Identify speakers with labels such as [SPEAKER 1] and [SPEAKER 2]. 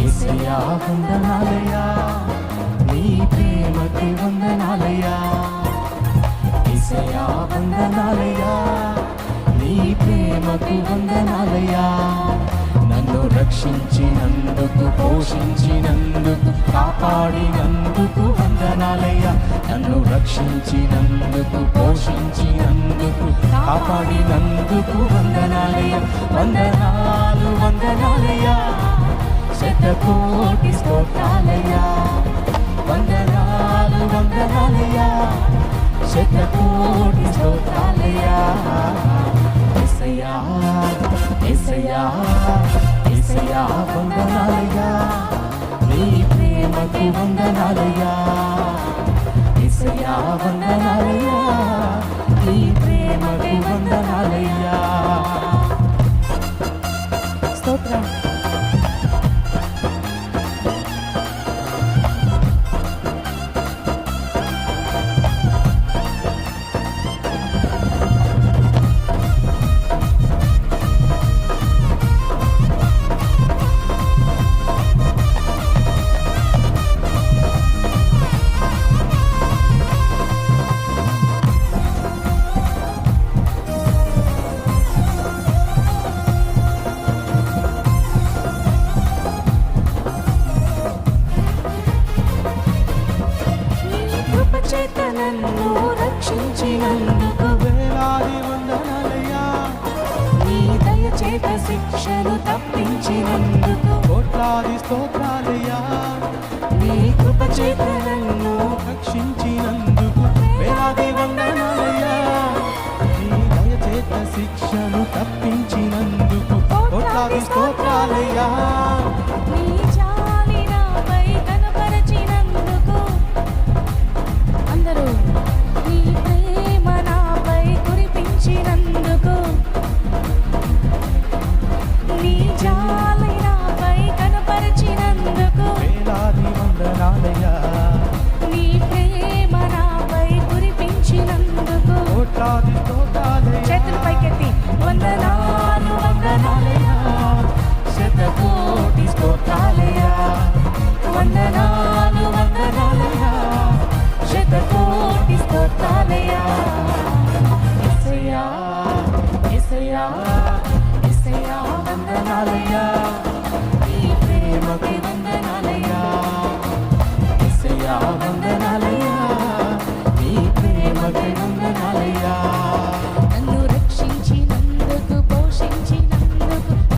[SPEAKER 1] యేసయ్యా వందనాలయ్యా, నీ ప్రేమకి వందనాలయ్యా. యేసయ్యా వందనాలయ్యా, నీ ప్రేమకి వందనాలయ్యా. నన్ను రక్షించినందుకు, పోషించినందుకు, కాపాడినందుకు వందనాలయ్యా. నన్ను రక్షించినందుకు, పోషించినందుకు, కాపాడినందుకు వందనాలయ్యా. వందనాలు వందనాలయ్యా, శతకోటి స్తోత్రాలయ్యా. వందనాలు వందనాలయ్యా, శతకోటి స్తోత్రాలయ్యా. యేసయ్యా యేసయ్యా యేసయ్యా వందనాలయ్యా, నీ ప్రేమకు వందనాలయ్యా. యేసయ్యా వందనాలయ్యా, నీ ప్రేమకు వందనాలయ్యా. స్తోత్రం.
[SPEAKER 2] నన్ను రక్షించినందుకు
[SPEAKER 1] వేలాది వందనాలయ్యా.
[SPEAKER 2] నీ దయచేత శిక్షను తప్పించినందుకు
[SPEAKER 1] కోట్లాది స్తోత్రాలయ్యా.
[SPEAKER 2] నీ కృపచేత నన్ను
[SPEAKER 1] రక్షించినందుకు వేలాది వందనాలయ్యా. నీ దయచేత శిక్షను తప్పించినందుకు కోట్లాది స్తోత్రాలయ్యా.
[SPEAKER 2] నీ జాలి నాపై కనపరచినందుకు అందరూ నీ ప్రేమ నాపై కురిపించినందుకు నీ జాలి నాపై కనపరచినందుకు
[SPEAKER 1] వేలాది వందనాలయ్యా.
[SPEAKER 2] నీ ప్రేమ నాపై కురిపించినందుకు
[SPEAKER 1] కోట్లాది స్తోత్రాలయ్యా.
[SPEAKER 2] చేతులు పైకెత్తి వందనాలు వందనాలయ్యా,
[SPEAKER 1] శతకోటి స్తోత్రాలయ్యా.
[SPEAKER 2] వందనాలు వందనాలయ్యా, శతకోటి స్తోత్రాలయ్యా.
[SPEAKER 1] యేసయ్యా యేసయ్యా యేసయ్యా వందనాలయ్యా,